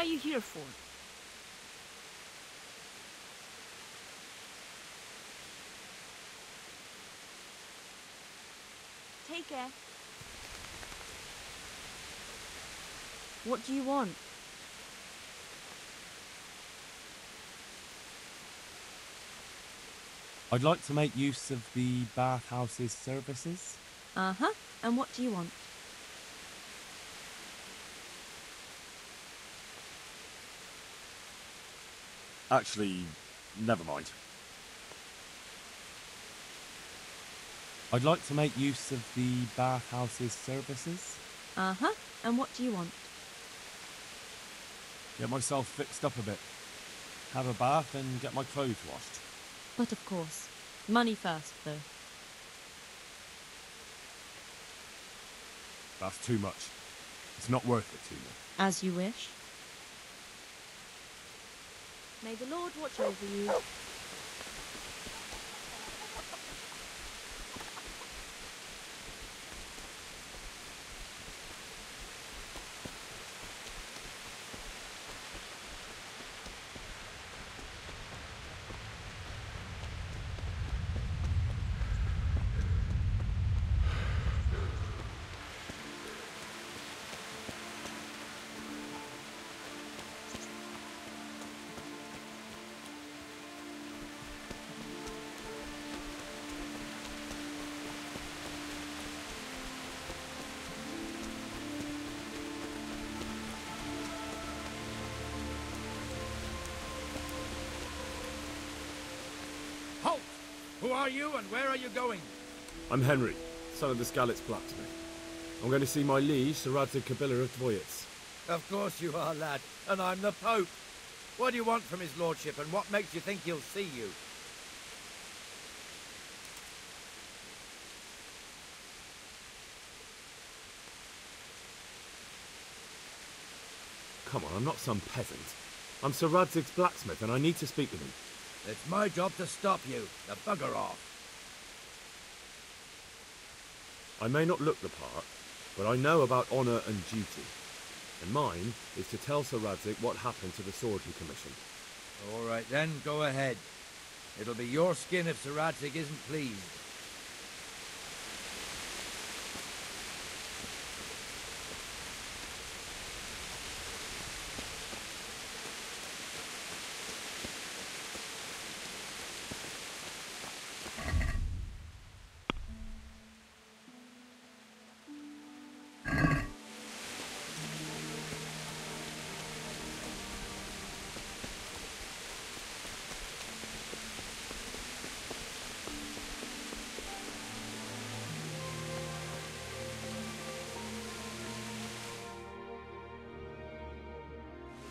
are you here for? Take care. What do you want? I'd like to make use of the bathhouse's services. Uh-huh. And what do you want? Actually, never mind. I'd like to make use of the bathhouse's services. Uh-huh. And what do you want? Get myself fixed up a bit. Have a bath and get my clothes washed. But of course. Money first, though. That's too much. It's not worth it to me. As you wish. May the Lord watch over you. Halt! Who are you and where are you going? I'm Henry, son of the Skalitz blacksmith. I'm going to see my liege, Sir Radzig Kabila of Dvoyitz. Of course you are, lad, and I'm the Pope. What do you want from his lordship, and what makes you think he'll see you? Come on, I'm not some peasant. I'm Sir Radzig's blacksmith, and I need to speak with him. It's my job to stop you. Now bugger off. I may not look the part, but I know about honour and duty. And mine is to tell Sir Radzig what happened to the sword he commissioned. All right then, go ahead. It'll be your skin if Sir Radzig isn't pleased.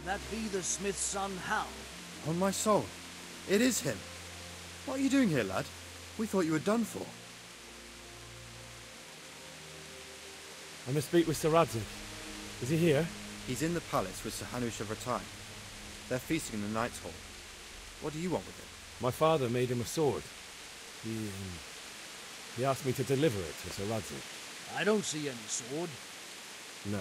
That be the smith's son, Hal? On my soul, it is him. What are you doing here, lad? We thought you were done for. I must speak with Sir Radzig. Is he here? He's in the palace with Sir Hanush of Rattay. They're feasting in the Knight's Hall. What do you want with him? My father made him a sword. He asked me to deliver it to Sir Radzig. I don't see any sword. No.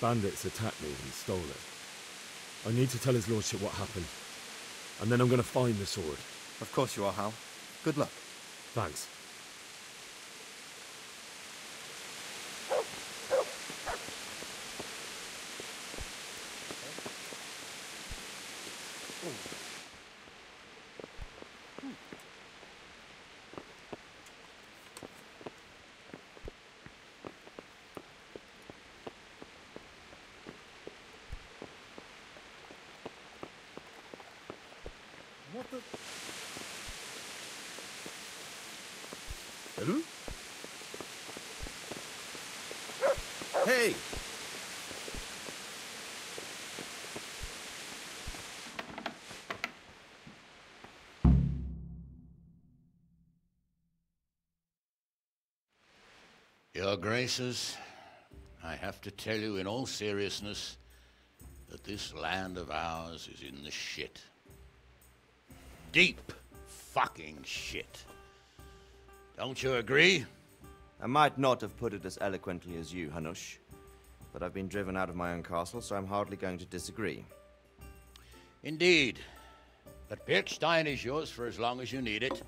Bandits attacked me and stole it. I need to tell his lordship what happened. And then I'm going to find the sword. Of course you are, Hal. Good luck. Thanks. What the... Hello? Hey! Your Graces, I have to tell you in all seriousness that this land of ours is in the shit. Deep fucking shit. Don't you agree? I might not have put it as eloquently as you, Hanush. but I've been driven out of my own castle, so I'm hardly going to disagree. Indeed. But Birkstein is yours for as long as you need it.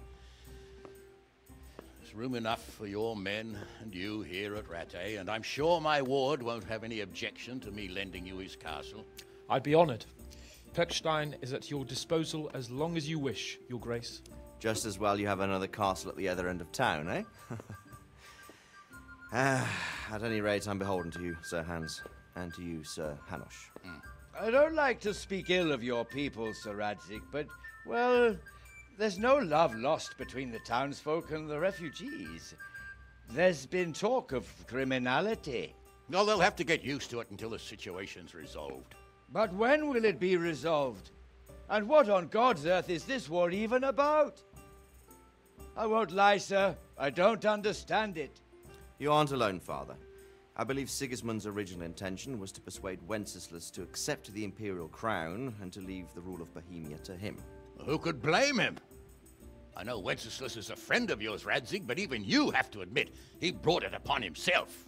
There's room enough for your men and you here at Rattay, and I'm sure my ward won't have any objection to me lending you his castle. I'd be honoured. Pechstein is at your disposal as long as you wish, Your Grace. Just as well you have another castle at the other end of town, eh? At any rate, I'm beholden to you, Sir Hans, and to you, Sir Hanush. I don't like to speak ill of your people, Sir Radzig, but, well, there's no love lost between the townsfolk and the refugees. There's been talk of criminality. Well, they'll have to get used to it until the situation's resolved. But when will it be resolved? And what on God's earth is this war even about? I won't lie, sir. I don't understand it. You aren't alone, Father. I believe Sigismund's original intention was to persuade Wenceslas to accept the imperial crown and to leave the rule of Bohemia to him. Who could blame him? I know Wenceslas is a friend of yours, Radzig, but even you have to admit he brought it upon himself.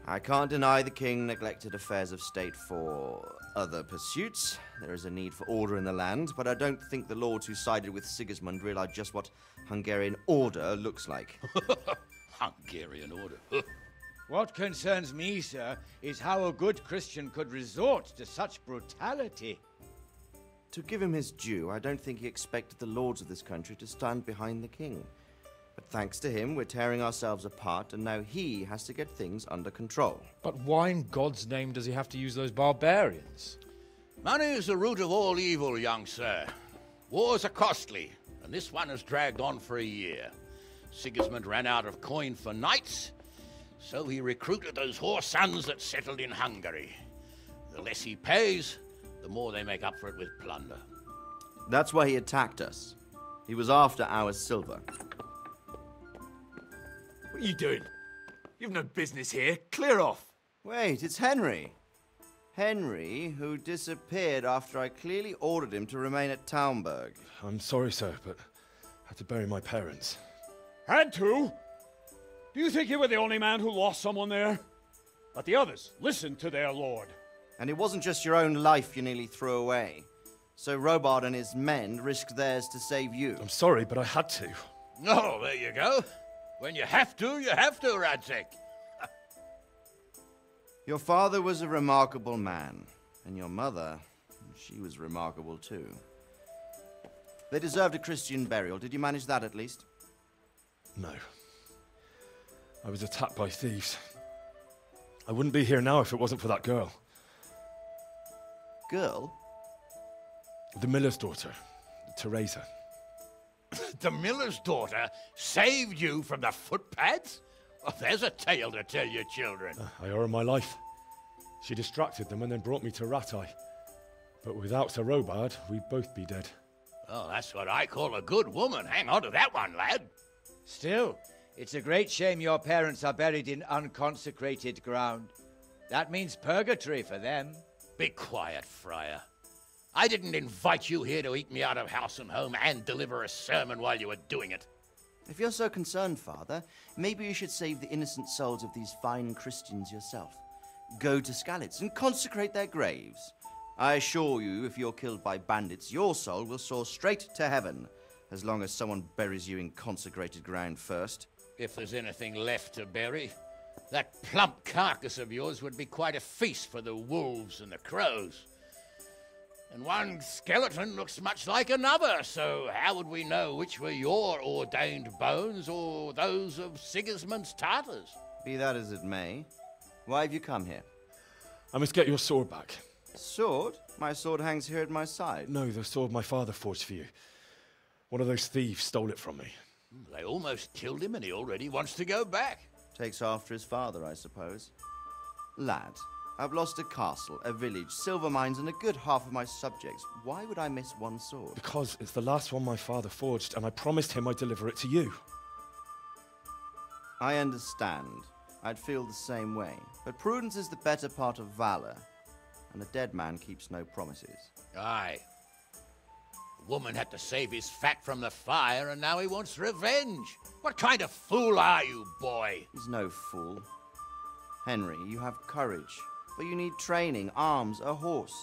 I can't deny the king neglected affairs of state for other pursuits. There is a need for order in the land, but I don't think the lords who sided with Sigismund realized just what Hungarian order looks like. Hungarian order. What concerns me, sir, is how a good Christian could resort to such brutality. To give him his due, I don't think he expected the lords of this country to stand behind the king. But thanks to him, we're tearing ourselves apart, and now he has to get things under control. But why in God's name does he have to use those barbarians? Money is the root of all evil, young sir. Wars are costly, and this one has dragged on for a year. Sigismund ran out of coin for knights, so he recruited those whore sons that settled in Hungary. The less he pays, the more they make up for it with plunder. That's why he attacked us. He was after our silver. What are you doing? You've no business here. Clear off. Wait, it's Henry. Henry, who disappeared after I clearly ordered him to remain at Taunberg. I'm sorry, sir, but I had to bury my parents. Had to? Do you think you were the only man who lost someone there? But the others listened to their lord. And it wasn't just your own life you nearly threw away. So Robard and his men risked theirs to save you. I'm sorry, but I had to. Oh, there you go. When you have to, Radzig. Your father was a remarkable man, and your mother, she was remarkable too. They deserved a Christian burial. Did you manage that at least? No. I was attacked by thieves. I wouldn't be here now if it wasn't for that girl. Girl? The miller's daughter, Teresa. The miller's daughter saved you from the footpads? Oh, there's a tale to tell your children. I owe her my life. She distracted them and then brought me to Rattay. But without Sir Robard, we'd both be dead. Oh, that's what I call a good woman. Hang on to that one, lad. Still, it's a great shame your parents are buried in unconsecrated ground. That means purgatory for them. Be quiet, friar. I didn't invite you here to eat me out of house and home and deliver a sermon while you were doing it. If you're so concerned, Father, maybe you should save the innocent souls of these fine Christians yourself. Go to Skalitz and consecrate their graves. I assure you, if you're killed by bandits, your soul will soar straight to heaven, as long as someone buries you in consecrated ground first. If there's anything left to bury, that plump carcass of yours would be quite a feast for the wolves and the crows. And one skeleton looks much like another, so how would we know which were your ordained bones or those of Sigismund's Tartars? Be that as it may, why have you come here? I must get your sword back. Sword? My sword hangs here at my side. No, the sword my father forged for you. One of those thieves stole it from me. They almost killed him and he already wants to go back. Takes after his father, I suppose. Lad, I've lost a castle, a village, silver mines, and a good half of my subjects. Why would I miss one sword? Because it's the last one my father forged, and I promised him I'd deliver it to you. I understand. I'd feel the same way. But prudence is the better part of valor, and a dead man keeps no promises. Aye. The woman had to save his fat from the fire, and now he wants revenge. What kind of fool are you, boy? He's no fool. Henry, you have courage. But you need training, arms, a horse.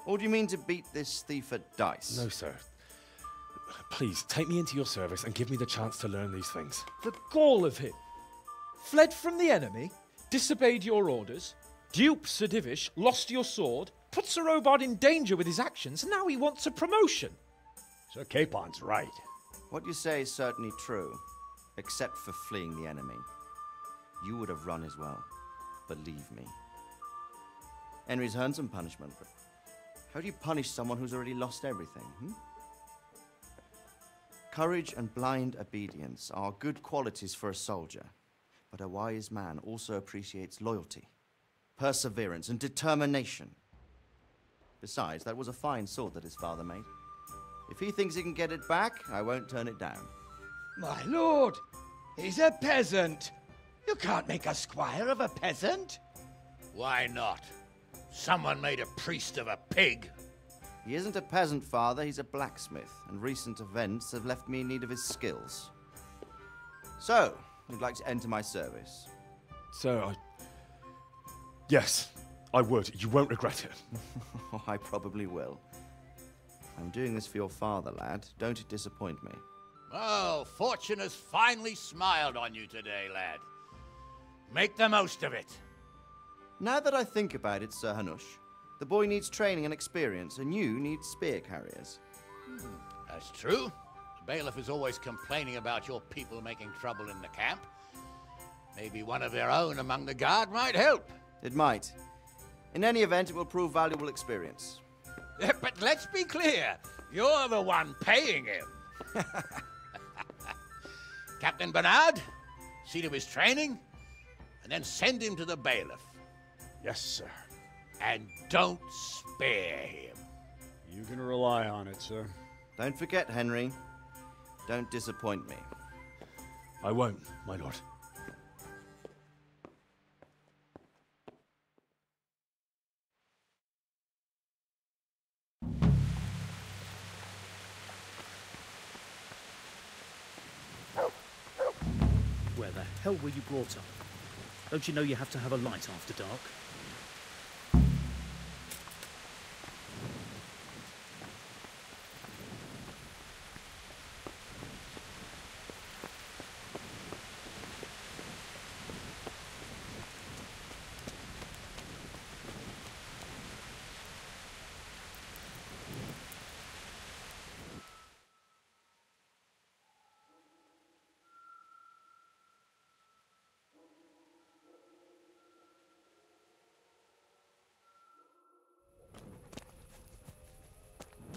Or do you mean to beat this thief at dice? No, sir. Please, take me into your service and give me the chance to learn these things. The gall of him. Fled from the enemy, disobeyed your orders, duped Sir Divish, lost your sword, put Sir Robard in danger with his actions, and now he wants a promotion. Sir Capon's right. What you say is certainly true, except for fleeing the enemy. You would have run as well, believe me. Henry's earned some punishment, but how do you punish someone who's already lost everything, Courage and blind obedience are good qualities for a soldier, but a wise man also appreciates loyalty, perseverance, and determination. Besides, that was a fine sword that his father made. If he thinks he can get it back, I won't turn it down. My lord, he's a peasant. You can't make a squire of a peasant. Why not? Someone made a priest of a pig. He isn't a peasant, father, he's a blacksmith, and recent events have left me in need of his skills. So, you'd like to enter my service? Sir, Yes, I would. You won't regret it. Oh, I probably will. I'm doing this for your father, lad. Don't it disappoint me. Oh, fortune has finally smiled on you today, lad. Make the most of it. Now that I think about it, Sir Hanush, the boy needs training and experience, and you need spear carriers. That's true. The bailiff is always complaining about your people making trouble in the camp. Maybe one of their own among the guard might help. It might. In any event, it will prove valuable experience. But let's be clear. You're the one paying him. Captain Bernard, see to his training, and then send him to the bailiff. Yes, sir. And don't spare him. You can rely on it, sir. Don't forget, Henry. Don't disappoint me. I won't, my lord. Where the hell were you brought up? Don't you know you have to have a light after dark?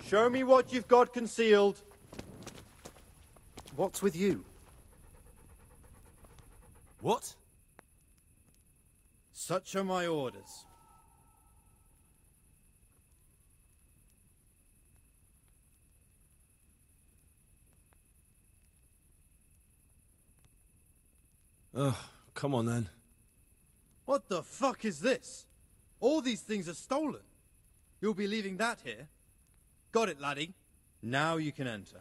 Show me what you've got concealed. What's with you? What? Such are my orders. Oh, come on then. What the fuck is this? All these things are stolen. You'll be leaving that here? Got it, laddie. Now you can enter.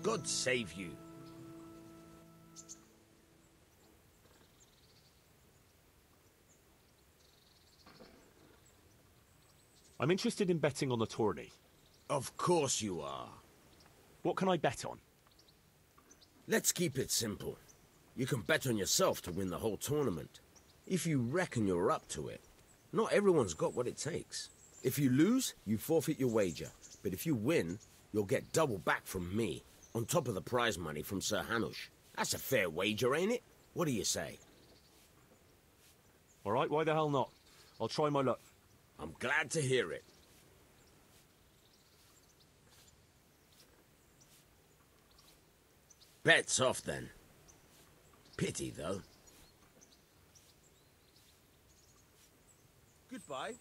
God save you. I'm interested in betting on the tourney. Of course you are. What can I bet on? Let's keep it simple. You can bet on yourself to win the whole tournament. If you reckon you're up to it. Not everyone's got what it takes. If you lose, you forfeit your wager. But if you win, you'll get double back from me, on top of the prize money from Sir Hanush. That's a fair wager, ain't it? What do you say? All right, why the hell not? I'll try my luck. I'm glad to hear it. Bet's off, then. Pity, though. Goodbye.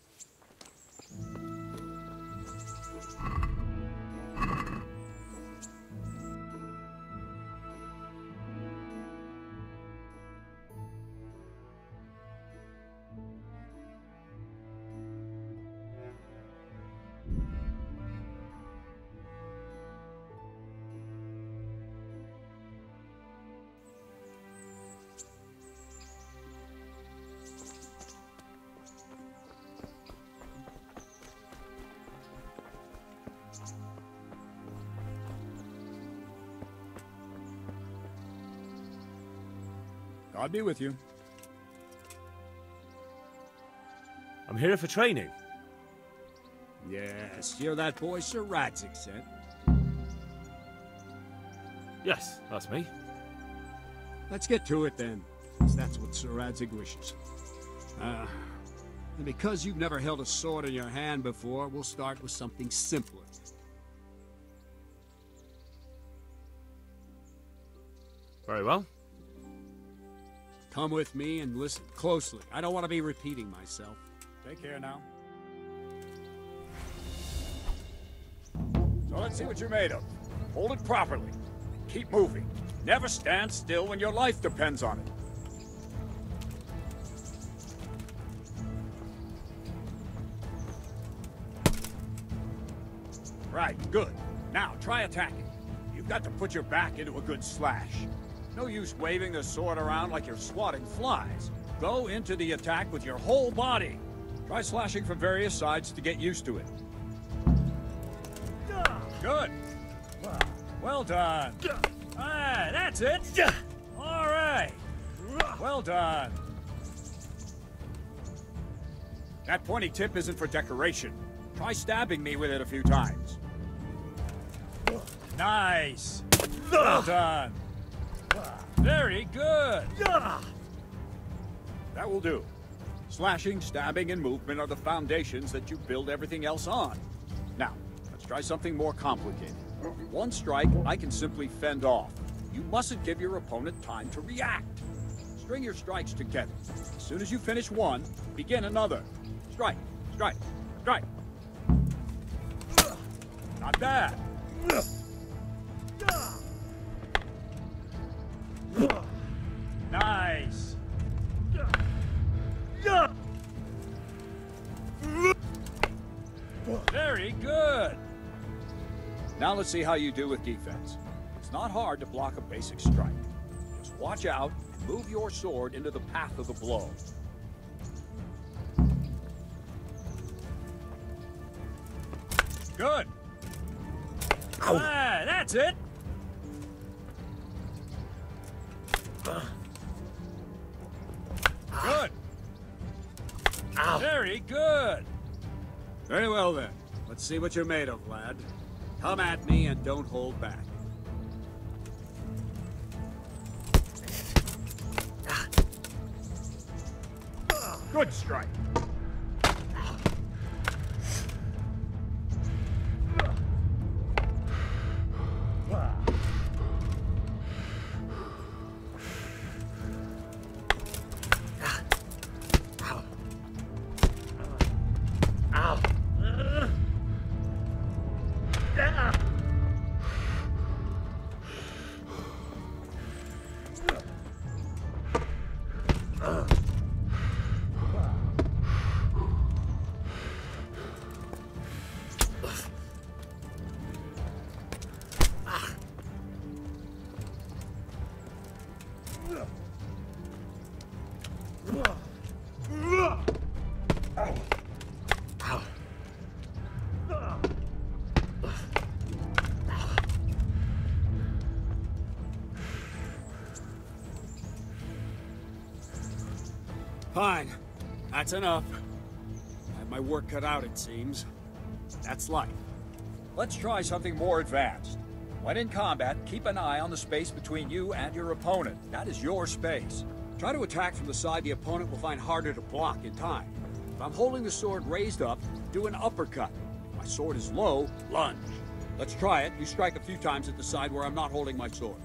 God be with you. I'm here for training. Yes, you're that boy Sir Radzik sent. Yes, that's me. Let's get to it then, since that's what Sir Radzik wishes. And because you've never held a sword in your hand before, we'll start with something simpler. Very well. Come with me and listen closely. I don't want to be repeating myself. Take care now. So let's see what you're made of. Hold it properly. Keep moving. Never stand still when your life depends on it. Right, good. Now, try attacking. You've got to put your back into a good slash. No use waving the sword around like you're swatting flies. Go into the attack with your whole body. Try slashing from various sides to get used to it. Good. Well done. Ah, that's it. All right. Well done. That pointy tip isn't for decoration. Try stabbing me with it a few times. Nice. Well done. Very good. That will do. Slashing, stabbing, and movement are the foundations that you build everything else on. Now, let's try something more complicated. One strike, I can simply fend off. You mustn't give your opponent time to react. String your strikes together. As soon as you finish one, begin another. Strike, strike, strike. Not bad. Nice. Very good. Now let's see how you do with defense. It's not hard to block a basic strike. Just watch out and move your sword into the path of the blow. Good. Ah, that's it. Good. Very good. Very well then. Let's see what you're made of, lad. Come at me and don't hold back. Good strike. Fine. That's enough. I have my work cut out, it seems. That's life. Let's try something more advanced. When in combat, keep an eye on the space between you and your opponent. That is your space. Try to attack from the side the opponent will find harder to block in time. If I'm holding the sword raised up, do an uppercut. If my sword is low, lunge. Let's try it. You strike a few times at the side where I'm not holding my sword.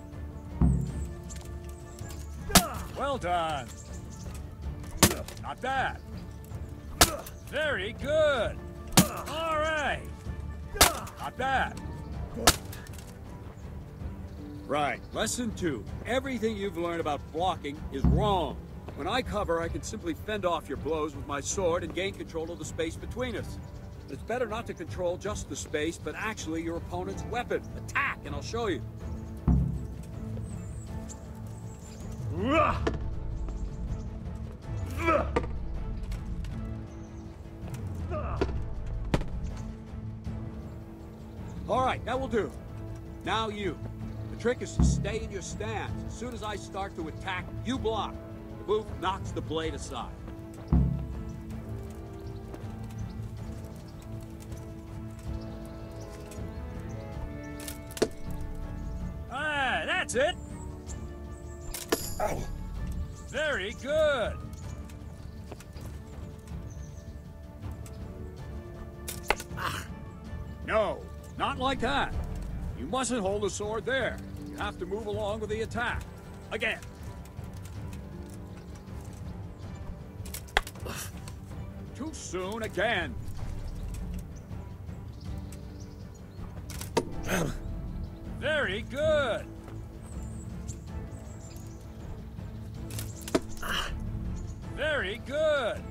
Well done. Not bad. Very good. All right. Not bad. Right. Lesson 2. Everything you've learned about blocking is wrong. When I cover, I can simply fend off your blows with my sword and gain control of the space between us. It's better not to control just the space, but actually your opponent's weapon. Attack, and I'll show you. All right, that will do. Now you. The trick is to stay in your stance. As soon as I start to attack, you block. The move knocks the blade aside. Ah, that's it. Very good. No, not like that. You mustn't hold the sword there. You have to move along with the attack. Again. Too soon again. Very good. Very good.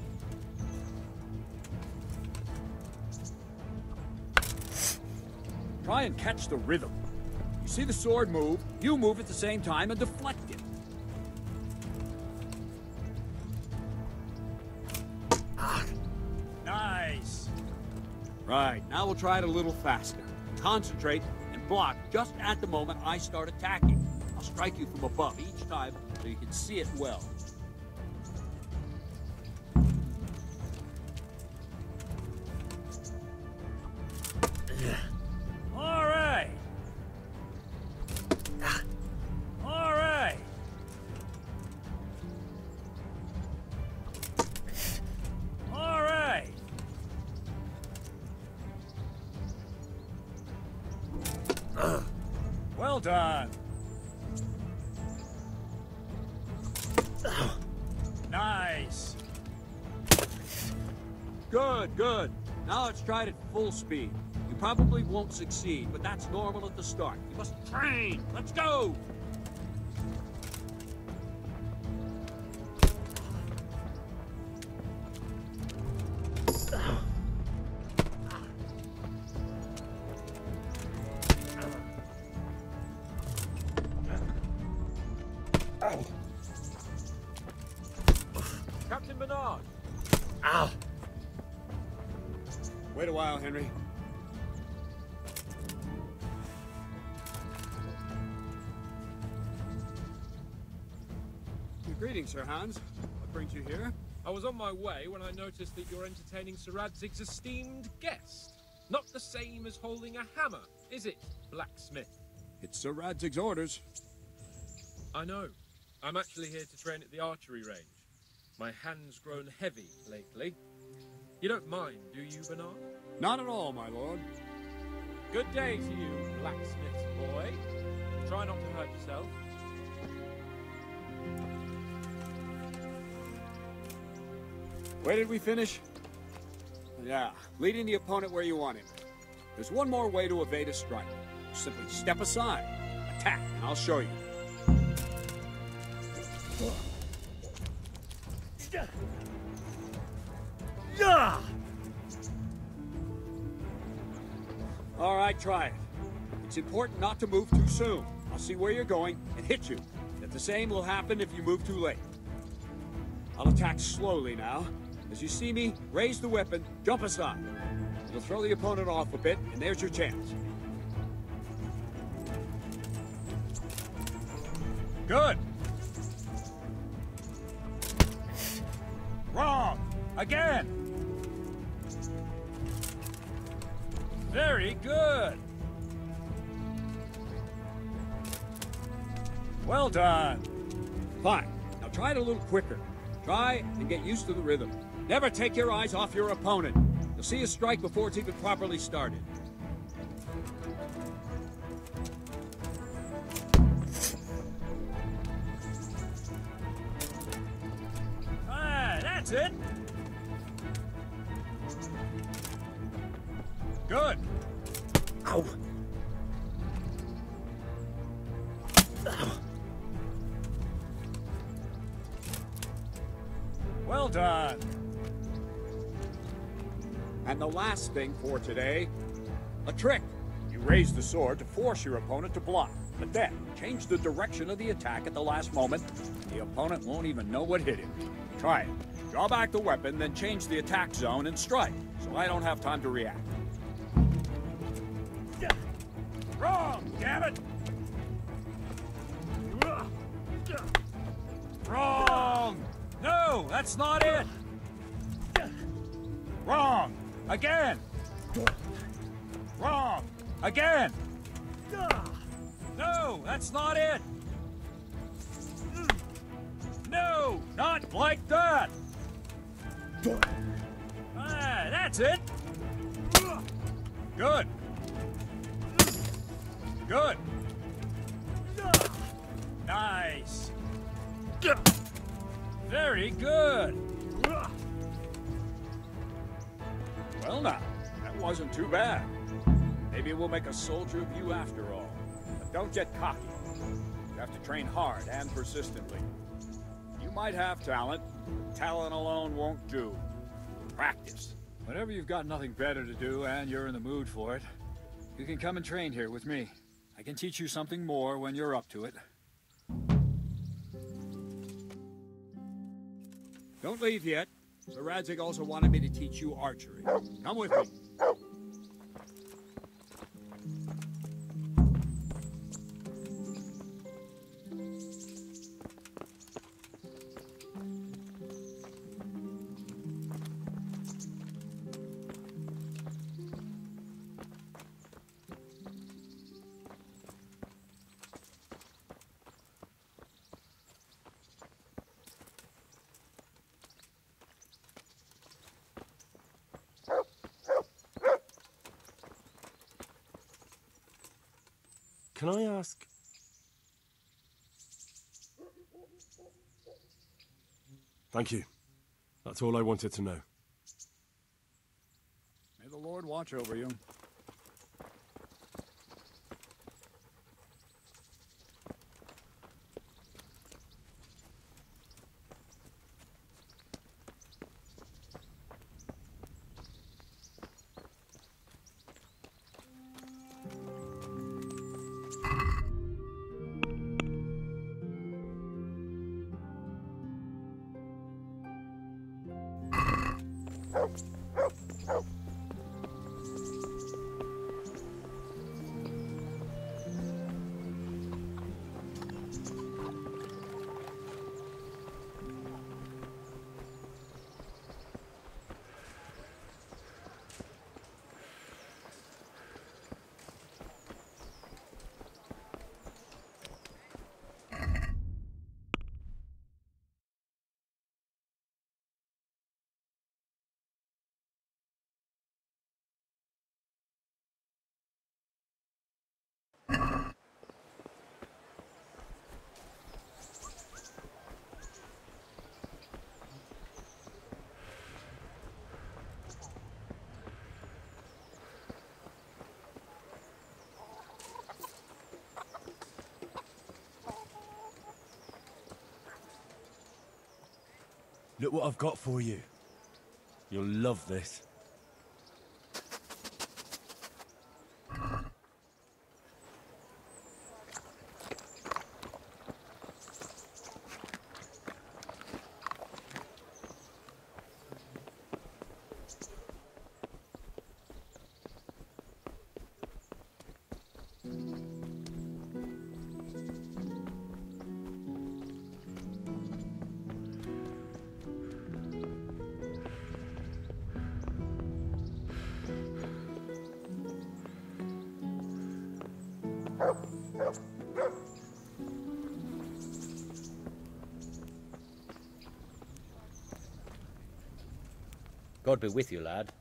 Try and catch the rhythm. You see the sword move, you move at the same time and deflect it. Nice. Right, now we'll try it a little faster. Concentrate and block just at the moment I start attacking. I'll strike you from above each time so you can see it well. All right. All right. All right. Well done. Nice. Good, good. Now let's try it at full speed. You probably won't succeed, but that's normal at the start. You must train. Let's go! Captain Bernard! Ow! Wait a while, Henry. Greetings, Sir Hans. What brings you here? I was on my way when I noticed that you're entertaining Sir Radzig's esteemed guest. Not the same as holding a hammer, is it, blacksmith? It's Sir Radzig's orders. I know. I'm actually here to train at the archery range. My hand's grown heavy lately. You don't mind, do you, Bernard? Not at all, my lord. Good day to you, blacksmith's boy. Try not to hurt yourself. Where did we finish? Yeah, leading the opponent where you want him. There's one more way to evade a strike. Simply step aside, attack, and I'll show you. All right, try it. It's important not to move too soon. I'll see where you're going and hit you. Then But the same will happen if you move too late. I'll attack slowly now. As you see me, raise the weapon, jump aside. It'll throw the opponent off a bit, and there's your chance. Good. Wrong. Again. Very good. Well done. Fine. Now try it a little quicker. Try and get used to the rhythm. Never take your eyes off your opponent. You'll see a strike before it's even properly started. That's it. Good. Ow. Ow. Well done. And the last thing for today, a trick. You raise the sword to force your opponent to block, but then change the direction of the attack at the last moment. The opponent won't even know what hit him. Try it. Draw back the weapon, then change the attack zone and strike, so I don't have time to react. Wrong, damn it! Wrong! No, that's not it! Wrong! Again! Wrong! Again! No, that's not it! No, not like that! That's it! Good! Good! Nice! Very good! Well now, that wasn't too bad. Maybe we'll make a soldier of you after all. But don't get cocky. You have to train hard and persistently. You might have talent, but talent alone won't do. Practice. Whenever you've got nothing better to do and you're in the mood for it, you can come and train here with me. I can teach you something more when you're up to it. Don't leave yet. Sir Radzig also wanted me to teach you archery. Come with me. Can I ask? Thank you. That's all I wanted to know. May the Lord watch over you. Look what I've got for you. You'll love this. God be with you, lad.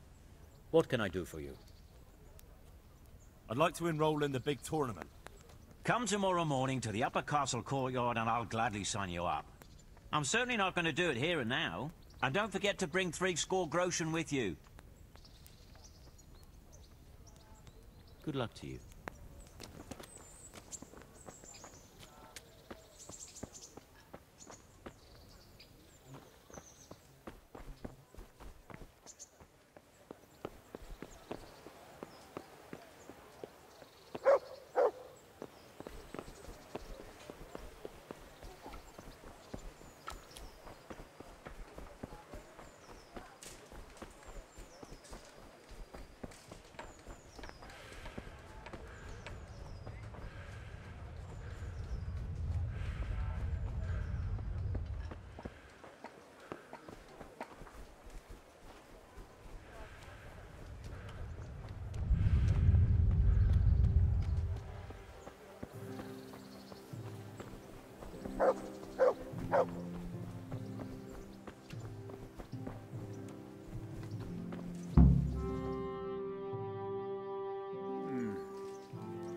What can I do for you? I'd like to enroll in the big tournament. Come tomorrow morning to the upper castle courtyard and I'll gladly sign you up. I'm certainly not going to do it here and now. And don't forget to bring 60 groschen with you. Good luck to you.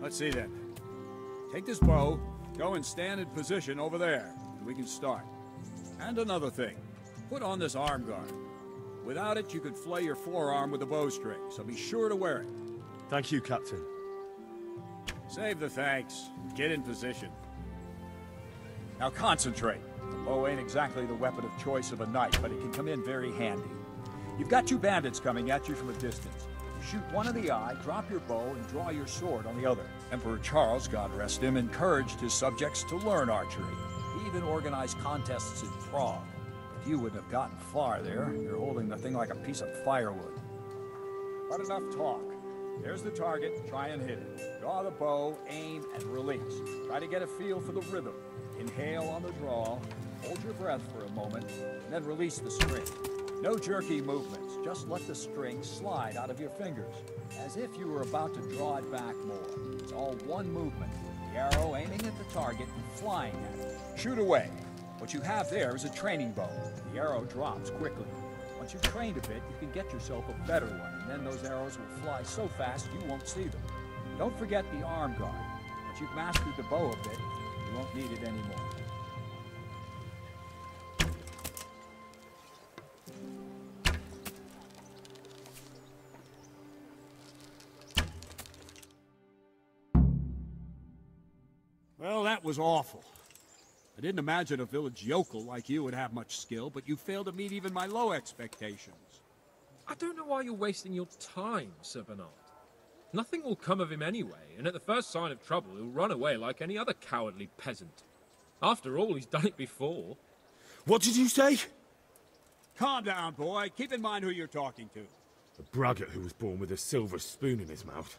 Let's see then. Take this bow, go and stand in position over there, and we can start. And another thing, put on this arm guard. Without it, you could flay your forearm with a bowstring, so be sure to wear it. Thank you, Captain. Save the thanks. Get in position. Now concentrate. The bow ain't exactly the weapon of choice of a knight, but it can come in very handy. You've got two bandits coming at you from a distance. Shoot one in the eye, drop your bow, and draw your sword on the other. Emperor Charles, God rest him, encouraged his subjects to learn archery. He even organized contests in Prague. But you wouldn't have gotten far there. You're holding the thing like a piece of firewood. But enough talk. There's the target. Try and hit it. Draw the bow, aim, and release. Try to get a feel for the rhythm. Inhale on the draw, hold your breath for a moment, and then release the string. No jerky movements, just let the string slide out of your fingers, as if you were about to draw it back more. It's all one movement, the arrow aiming at the target and flying at it. Shoot away. What you have there is a training bow. The arrow drops quickly. Once you've trained a bit, you can get yourself a better one, and then those arrows will fly so fast you won't see them. Don't forget the arm guard. Once you've mastered the bow a bit, you won't need it anymore. Well, that was awful. I didn't imagine a village yokel like you would have much skill, but you failed to meet even my low expectations. I don't know why you're wasting your time, Sir Bernard. Nothing will come of him anyway, and at the first sign of trouble, he'll run away like any other cowardly peasant. After all, he's done it before. What did you say? Calm down, boy. Keep in mind who you're talking to. A braggart who was born with a silver spoon in his mouth.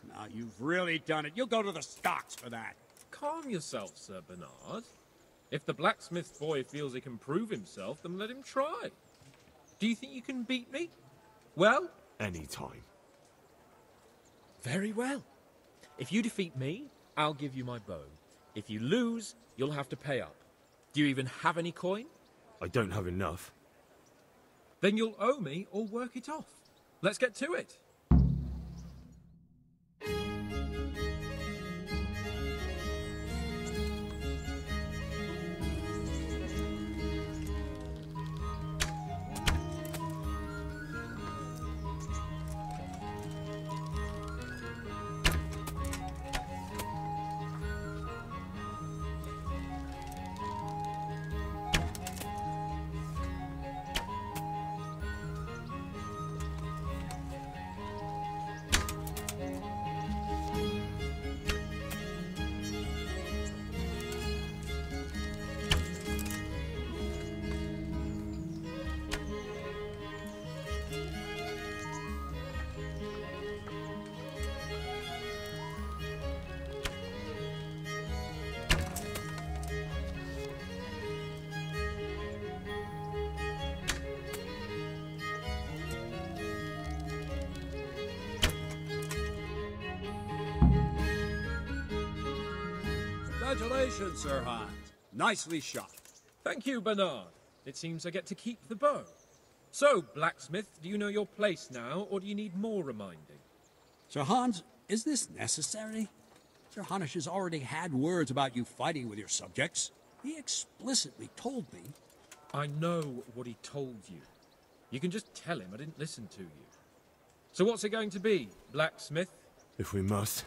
Now, you've really done it. You'll go to the stocks for that. Calm yourself, Sir Bernard. If the blacksmith boy feels he can prove himself, then let him try. Do you think you can beat me? Well? Any time. Very well. If you defeat me, I'll give you my bow. If you lose, you'll have to pay up. Do you even have any coin? I don't have enough. Then you'll owe me or work it off. Let's get to it. Congratulations, Sir Hans. Nicely shot. Thank you, Bernard. It seems I get to keep the bow. So, blacksmith, do you know your place now, or do you need more reminding? Sir Hans, is this necessary? Sir Hanush has already had words about you fighting with your subjects. He explicitly told me. I know what he told you. You can just tell him I didn't listen to you. So what's it going to be, blacksmith? If we must.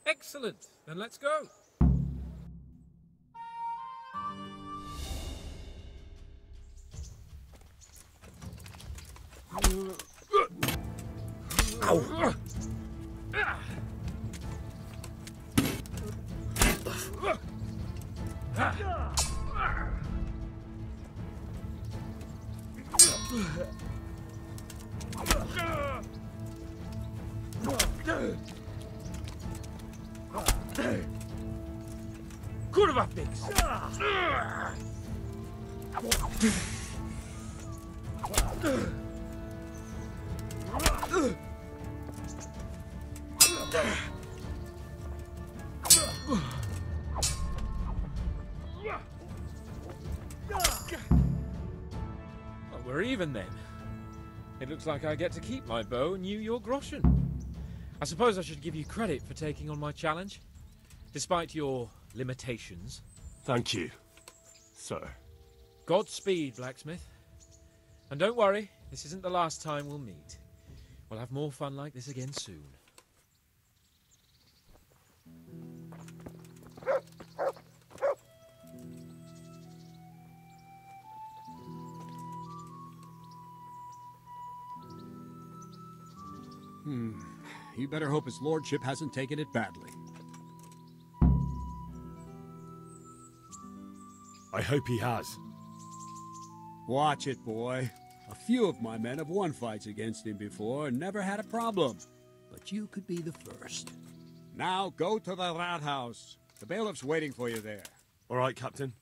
Excellent. Then let's go. Ow! Kurwa, pigs! Well, we're even then. It looks like I get to keep my bow and you your groschen. I suppose I should give you credit for taking on my challenge, despite your limitations. Thank you, sir. Godspeed, blacksmith. And don't worry, this isn't the last time we'll meet. We'll have more fun like this again soon. You better hope his lordship hasn't taken it badly. I hope he has. Watch it, boy. A few of my men have won fights against him before and never had a problem. But you could be the first. Now go to the rat house. The bailiff's waiting for you there. All right, Captain.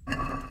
Huh?